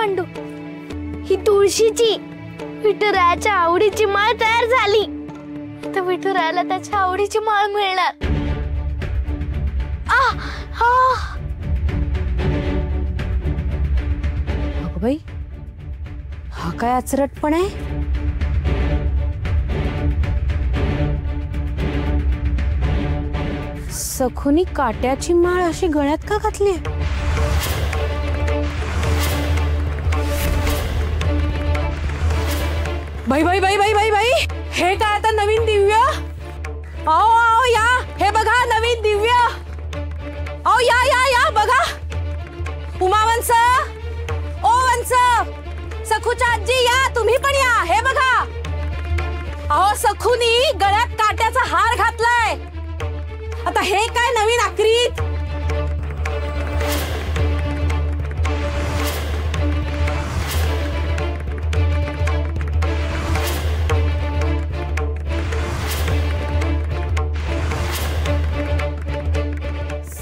पांडू, ही तुळशीची विठुरायाच्या आवडीची माळ तयार झाली। तर विठुरायाला त्याच्या आवडीची माळ मिळणार। बाई, हा काय आचरटपण आहे? सखूनी काट्याची माळ अशी गळ्यात का घातली? बाई बाई बाई बाई बाई बाई, हे काय आता नवीन दिव्य? आओ आओ या, हे बघा नवीन दिव्य। आओ या या या बघा। उमावंस, ओ वंस, सखूच्या आजी या, तुम्ही पण या, हे बघा। अहो सखूनी गळ्यात काट्याचा हार घातलाय। आता हे काय नवीन आक्रीत?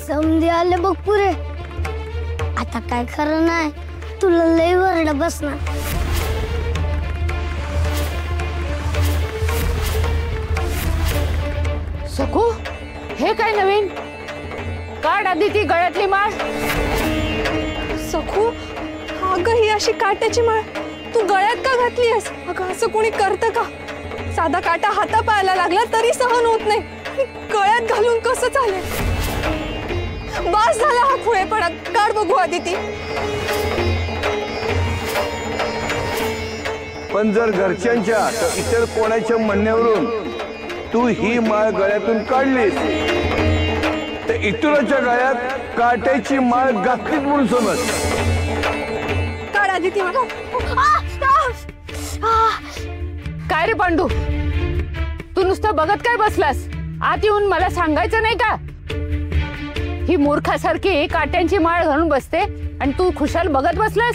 समजे आले बघ पुरे। आता काय खरं नाही, तुला लय वरड बसणार। सखू, हे काय नवीन? काढ आधी ती गळ्यातली माळ। सखू, अगं ही अशी काट्याची माळ तू गळ्यात का घातलीयस? अगं असं कोणी करतं का? साधा काटा हातापायाला लागला तरी सहन होत नाही, गळ्यात घालून कसं चालेल? बस झाला हा खुळेपणा, काढ बघू आधी ती। पण जर घरच्यांच्या तर इतर कोणाच्या म्हणण्यावरून तू ही माळ गळ्यातून काढलीस तर इतरांच्या गळ्यात काट्याची माळ घातलीच म्हणून समज। काढ आधी ती माळ। काय रे पांडू, तू नुसतं बघत काय बसलास? आत येऊन मला सांगायचं नाही का? ही मूर्खासारखी काट्यांची माळ घालून बसते आणि तू खुशाल बघत बसलास?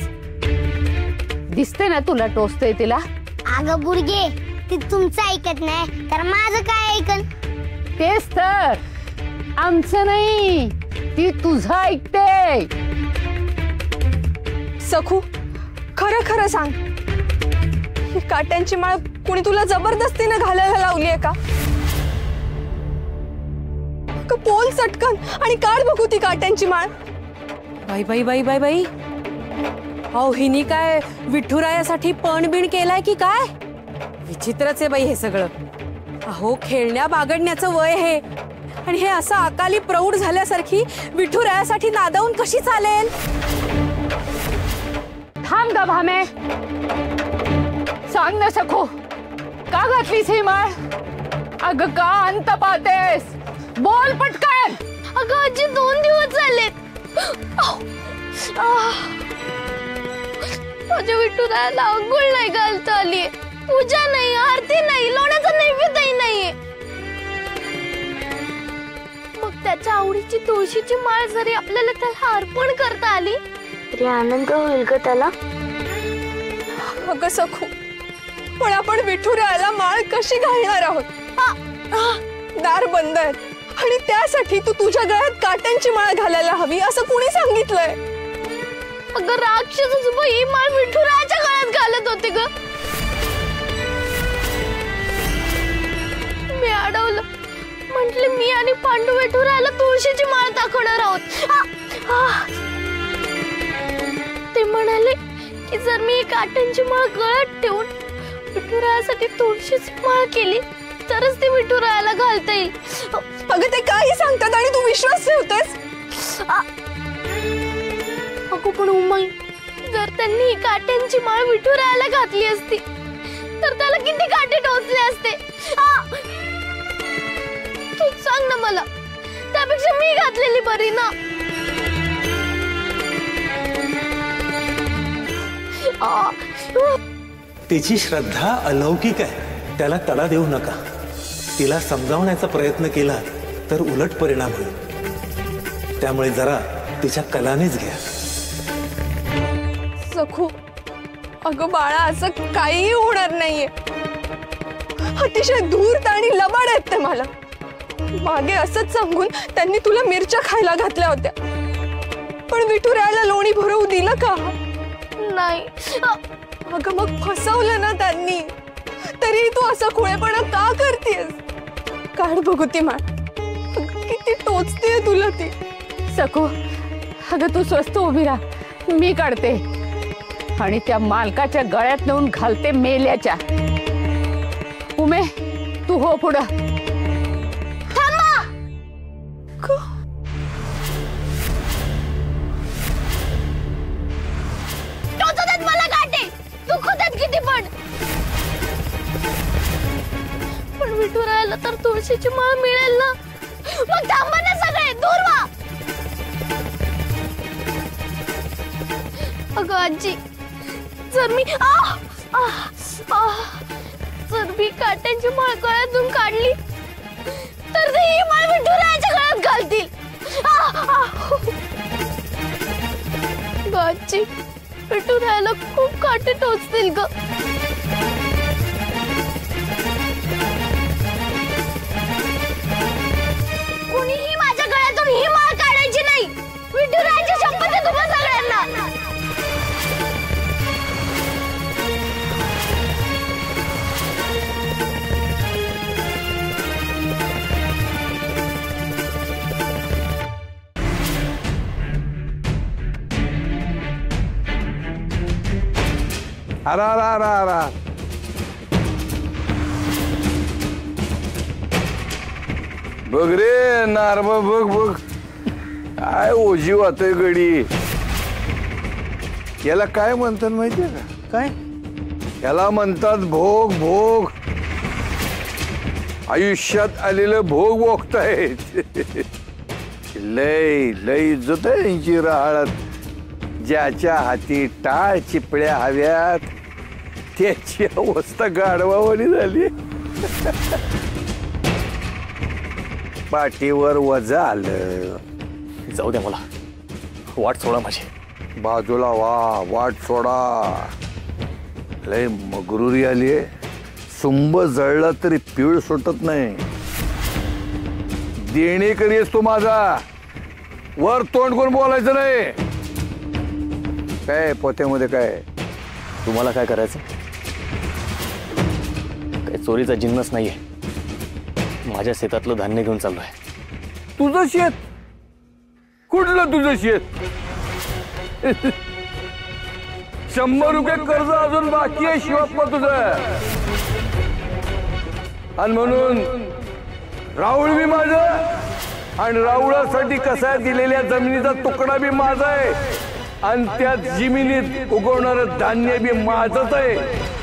दिसते ना तुला टोचते तिला? अगं बुरगे, ती तुमचं ऐकत नाही तर माझं काय ऐकन? तेच तर, आमचं नाही, ती तुझं ऐकते। सखू, खरं खरं सांग, ही काट्यांची माळ कुणी तुला जबरदस्तीने घालायला लावली आहे का? पोल चटकन आणि काढ बघू ती काट्यांची माळ। बाई बाई बाई बाई बाई, अहो हिनी काय विठुरायासाठी पण बिण केलाय की काय? विचित्रच आहे बाई हे सगळं। अहो खेळण्या बागडण्याचं वय हे, आणि हे असं अकाली प्रौढ झाल्यासारखी विठुरायासाठी नादावून कशी चालेल? थांब ग भामे, सांग ना सखू, का घातलीस ही माळ? अगं का अंत पाहतेस? बोल पटकन। अगं आजी 2 दिवस झालेत, माझ्या विठुरायाला अंघोळ नाही घालता आली, पूजा नाही, आरती नाही, लोण्याचा नैवेद्यही नाहीये। मग त्याच्या आवडीची तुळशीची माळ जरी आपल्याला त्याला अर्पण करता आली तरी आनंद होईल का त्याला? अगं सखू, पण आपण विठुरायाला माळ कशी घालणार आहोत? दार बंद आहेत आणि त्यासाठी तू तुझ्या गळ्यात काट्यांची माळ घालायला हवी असं कुणी सांगितलंय? अगं राक्षस बाई माळ विठुरायाच्या गळ्यात घालत होते ग, मी अडवलं। म्हटले मी आणि पांडू विठुरायाला तुळशीची माळ दाखवणार आहोत। ते म्हणाले की जर मी काट्यांची माळ गळ्यात ठेवून विठुरायासाठी तुळशीची माळ केली तरच ती विठुरायाला घालता येईल। अगं ते काही सांगतात आणि तू विश्वास ठेवतेस? अगो पण उमाई, जर त्यांनी काट्यांची माळ विठुरायाला घातली असती तर त्याला किती काटे टोचले असते? तू सांग ना मला, त्यापेक्षा मी घातलेली बरी ना? तिची श्रद्धा अलौकिक आहे, त्याला तडा देऊ नका। तिला समजावण्याचा प्रयत्न केला तर उलट परिणाम होईल, त्यामुळे जरा तिच्या कलानेच घ्या। सखू, अगं बाळा, असं काहीही होणार नाहीये। अतिशय धूर्त आणि लबाड आहेत ते मला। मागे असंच सांगून त्यांनी तुला मिरच्या खायला घातल्या होत्या, पण विठुरायाला लोणी भरवू दिलं का? नाही. अगं मग फसवलं ना त्यांनी, तरी तू असं खुळेपणा का करतेस? काढ बघू ती माळ, किती टोचते तुला ती. सखू, अगं तू स्वस्त उभी राहा, मी काढते आणि त्या मालकाच्या गळ्यात नेऊन घालते मेल्याच्या. उमे, तू हो पुढं. मला काटे दुखतात किती पण विठुरायाला तर तुळशीची माळ मिळेल ना. मग थांबा ना सगळे, दूर व्हा. अगं आजी, जर मी जर मी काट्यांची माळ गळ्यातून काढली तर ते ही माळ विठुरायाच्या गळ्यात घालतील. आजी, विठुरायाला खूप काटे टोचतील ग. कोणीही माझ्या गळ्यातून ही माळ काढायची नाही. विठुरायाची शपथ आहे तुम्हा सगळ्यांना. अरा अरा अरा अरा बघ रे नारमा, बघ बघ काय ओझी वाहतोय गडी. याला काय म्हणतात माहितीये का? काय याला म्हणतात भोग. भोग आयुष्यात आलेलं भोग भोगतायत. लय लय इज्जत आहे यांची राहळात. ज्याच्या हाती टाळ चिपळ्या हव्यात त्याची अवस्था गाढवावानी झाली. पाठीवर वजा आलं. जाऊ द्या मला, वाट सोडा माझी. बाजूला वा, वाट सोडा. लय मगरुरी आली. सुंब जळला तरी पीळ सुटत नाही. देणेकरी असतो माझा, वर तोंड करून बोलायचं नाही. काय पोत्यामध्ये काय? तुम्हाला काय करायचं? काही चोरीचा जिन्नस नाहीये. माझ्या शेतातलं धान्य घेऊन चाललोय. तुझं शेत? कुठलं तुझं शेत? 100 रुपये कर्ज अजून बाकी आहे शिवप्पा तुझं. आणि म्हणून राऊळ बी माझं आणि राऊळासाठी कसा दिलेल्या जमिनीचा तुकडा बी माझा आहे आणि त्या जमिनीत उगवणारं धान्य बी माझंच आहे.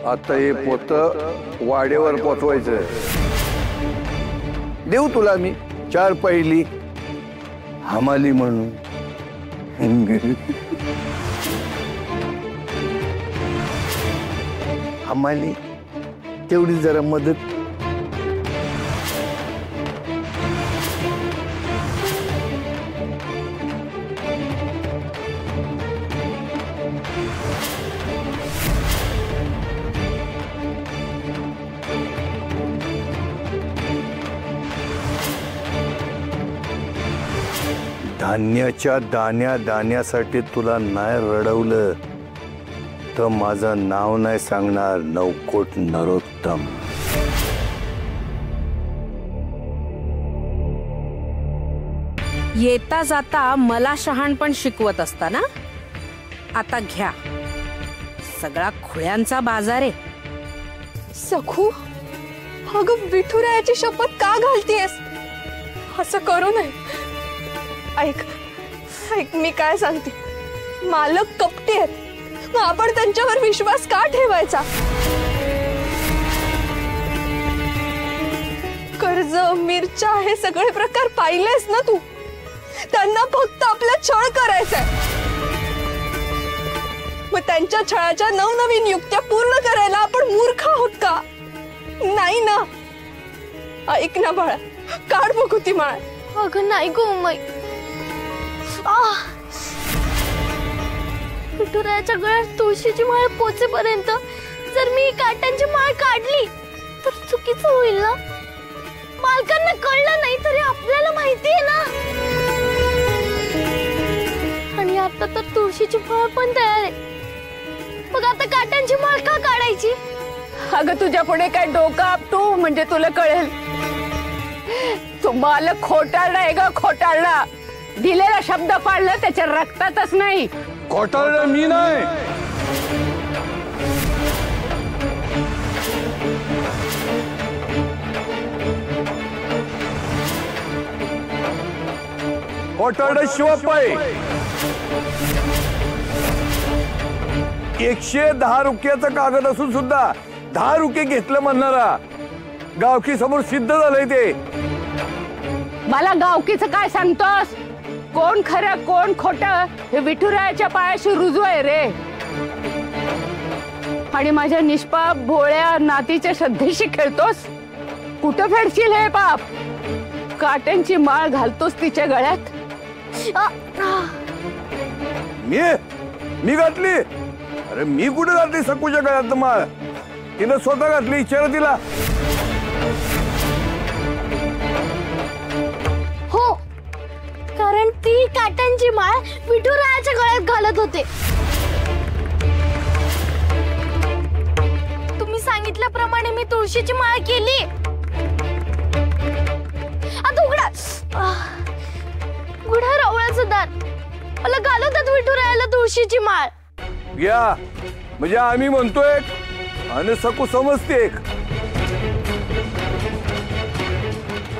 आता हे पोत वाडेवर पोचवायचं. देऊ तुला मी 4 पहिली हमाली म्हणून. हमाली तेवढी जरा मदत. धान्याच्या दाण्या दाण्यासाठी तुला नाही रडवलं तर माझं नाव नाही सांगणार नवकोट नरोत्तम. येता जाता मला शहाणपण शिकवत असता ना. आता घ्या, सगळा खुळ्यांचा बाजार आहे. सखू, अगं विठुरायाची शपथ का घालतीयस? असं करू नये. ऐक ऐक, मी काय सांगते. मालक कपटी आहेत, मग आपण त्यांच्यावर विश्वास का ठेवायचा? कर्ज, मिरच्या हे सगळे प्रकार पाहिलेस ना तू. त्यांना फक्त आपला छळ करायचा. मग त्यांच्या छळाच्या नवनवीन युक्त्या पूर्ण करायला आपण मूर्ख आहोत का? नाही ना. ऐक ना बाळा, काढ बघू ती माळ. अगं नाही गो उमई, विठुरायाच्या गळ्यात तुळशीची माळ पोचेपर्यंत जर मी काट्यांची माळ काढली तर चुकीचं होईल ना? मालकांना कळलं नाही तरी आपल्याला माहिती आहे ना. आणि आता तर तुळशीची माळ पण तयार आहे. मग आता काट्यांची माळ का काढायची? अगं तुझ्या पुढे काय डोकं आपटू म्हणजे तुला कळेल. तू मालक खोटारडा आहे ग, खोटारडा. दिलेला शब्द पाळला त्याच्या रक्तातच नाही. घोटाळा मी नाही. घोटाळा शिवापाई 110 रुपयाचा कागद असून सुद्धा 10 रुपये घेतलं म्हणणारा गावकी समोर सिद्ध झालंय ते. मला गावकीचं काय सांगतोस? कोण खरं कोण खोटं हे विठुरायाच्या पायाशी रुजू आहे रे. आणि माझ्या निष्पाप भोळ्या नातीच्या श्रद्धेशी खेळतोस. कुठं फेडशील हे पाप? काट्यांची माळ घालतोस तिच्या गळ्यात. मी घातली? अरे मी कुठे घातली सकूच्या गळ्यात माळ? तिनं स्वतः घातली. विचार तिला. हो, कारण ती काट्यांची माळ विठुरायाच्या गळ्यात घालत होते. तुम्ही सांगितल्याप्रमाणे मी तुळशीची माळ केली. आता उघडा रावळाचं दार. मला घालवतात विठुरायाला तुळशीची माळ. घ्या म्हणजे आम्ही म्हणतोय आणि सकू समजते.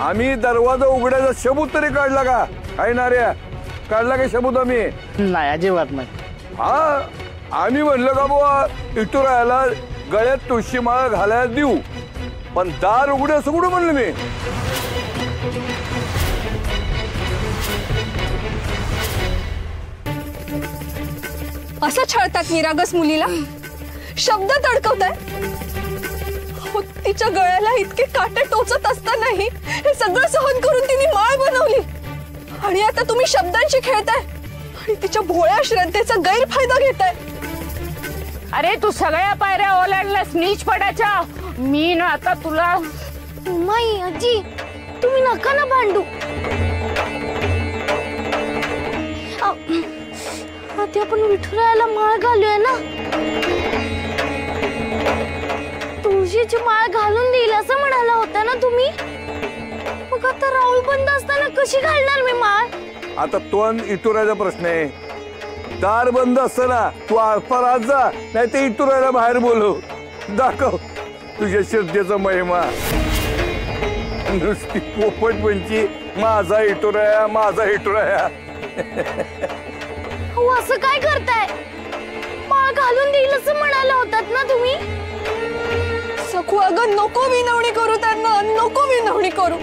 आम्ही दरवाजा उघडायचा सबूत तरी काढला का? काय नार्या काढला का सबूत? आम्ही नाही, अजिबात नाही. हा, आम्ही म्हणलं का बुवा विठुरायाला गळ्यात तुळशी माळ घालायला देऊ, पण दार उघडे असं कुठं म्हणलं मी? असं छळतात निरागस मुलीला? शब्द तडकवताय. तिच्या गळ्याला इतके काटे टोचत असतानाही हे सगळं सहन करून तिने माळ बनवली. आणि आता तुम्ही शब्दांशी खेळताय आणि तिच्या भोळ्या श्रद्धेचा गैरफायदा घेताय. अरे तू सगळ्या पायऱ्या ओलांडल्यास नीचपणाच्या. मी ना आता तुला. माई आजी, तुम्ही नका ना भांडू. आता आपण विठुरायाला माळ घालूया ना. तुळशीची माळ घालून देईल असं म्हणाला होता ना तुम्ही. मग आता राऊळ बंद असताना कशी घालणार मी माळ? आता तो इटुराचा प्रश्न आहे. दार बंद असताना तू आरपार आज जा, नाही ते इटुराला बाहेर बोलव. दाखव तुझ्या श्रद्धेचा महिमा. नुसती पोपट पंची माझा इटुराया, माझा इटुराया. हो, असं काय करताय? माळ घालून देईल असं म्हणाला होतात ना तुम्ही. सखू अगं नको विनवणी करू त्यांना, नको विनवणी करू.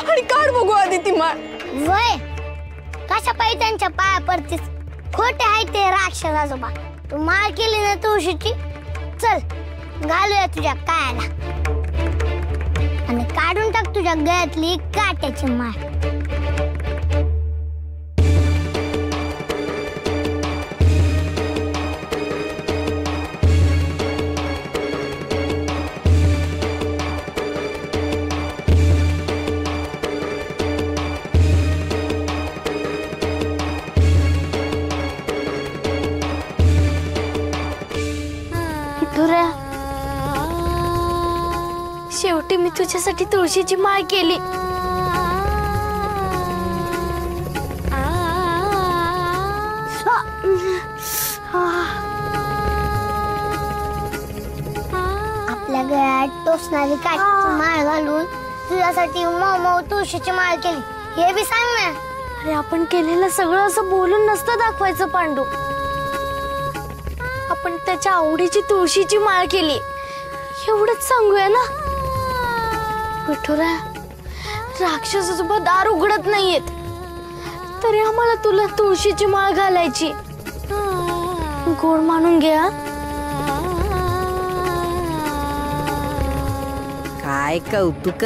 आणि काढ बघू आधी ती माळ. वय कशा पायी त्यांच्या पाया पडतीस? खोटे आहे ते राक्षस आजोबा. तू माळ केली ना तुळशीची, चल घालूया तुझ्या कायाला आणि काढून टाक तुझ्या गळ्यातली काट्याची माळ. शेवटी मी तुझ्यासाठी तुळशीची माळ केली. आपल्या गळ्यात टोचणारी काट्याची माळ घालून तुझ्यासाठी मऊ तुळशीची माळ केली हे बी सांग ना. अरे आपण केलेलं सगळं असं बोलून नसतं दाखवायचं पांडू. आपण त्याच्या आवडीची तुळशीची माळ केली एवढंच सांगूया ना. विठुरा राक्षसासोबत दार उघडत नाहीयेत तरी आम्हाला तुला तुळशीची माळ घालायची. गोड मानून घ्या. काय कौतुक.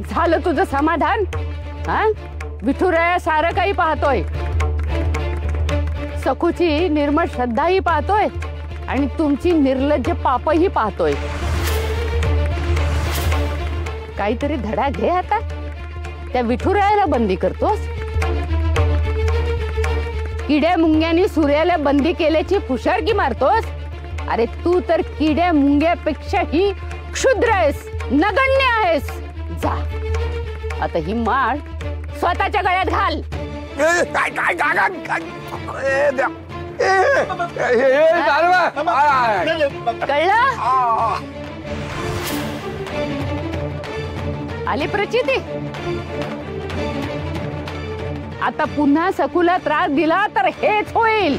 झालं तुझं समाधान? हा, विठुराया सारं काही पाहतोय, सखूची निर्मळ श्रद्धाही पाहतोय आणि तुमची निर्लज्ज पापही पाहतोय. काहीतरी धडा घे आता. त्या विठुरायाला बंदी करतोस? किड्या मुंग्यांनी सूर्याला बंदी केल्याची फुशारकी मारतोस? अरे तू तर किड्या मुंग्यापेक्षाही क्षुद्र आहेस, नगण्य आहेस. जा आता ही माळ स्वतःच्या गळ्यात घाल. कळलं? आली प्रचिती? आता पुन्हा सखूला त्रास दिला तर हेच होईल.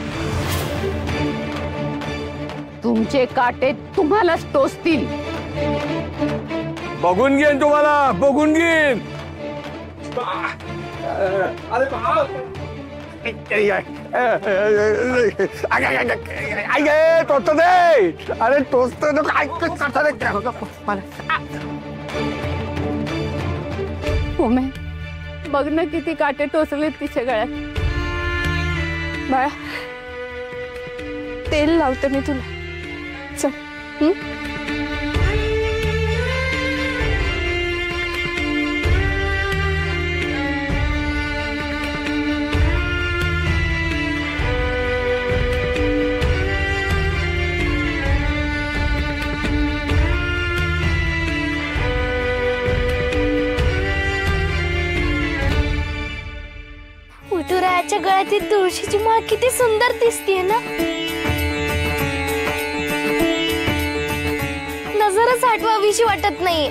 तुमचे काटे तुम्हालाच टोचतील. बघून घेईन तुम्हाला, बघून घेईन. टोचत दे. अरे टोचत काय. उमे, बघ ना किती काटे टोचलेत तिच्या गळ्यात. बाळा, तेल लावते मी तुला. चल. विठुरायाच्या गळ्यात तुळशीची माळ किती सुंदर दिसतीये ना. नजरच हटवावीशी वाटत नाहीये.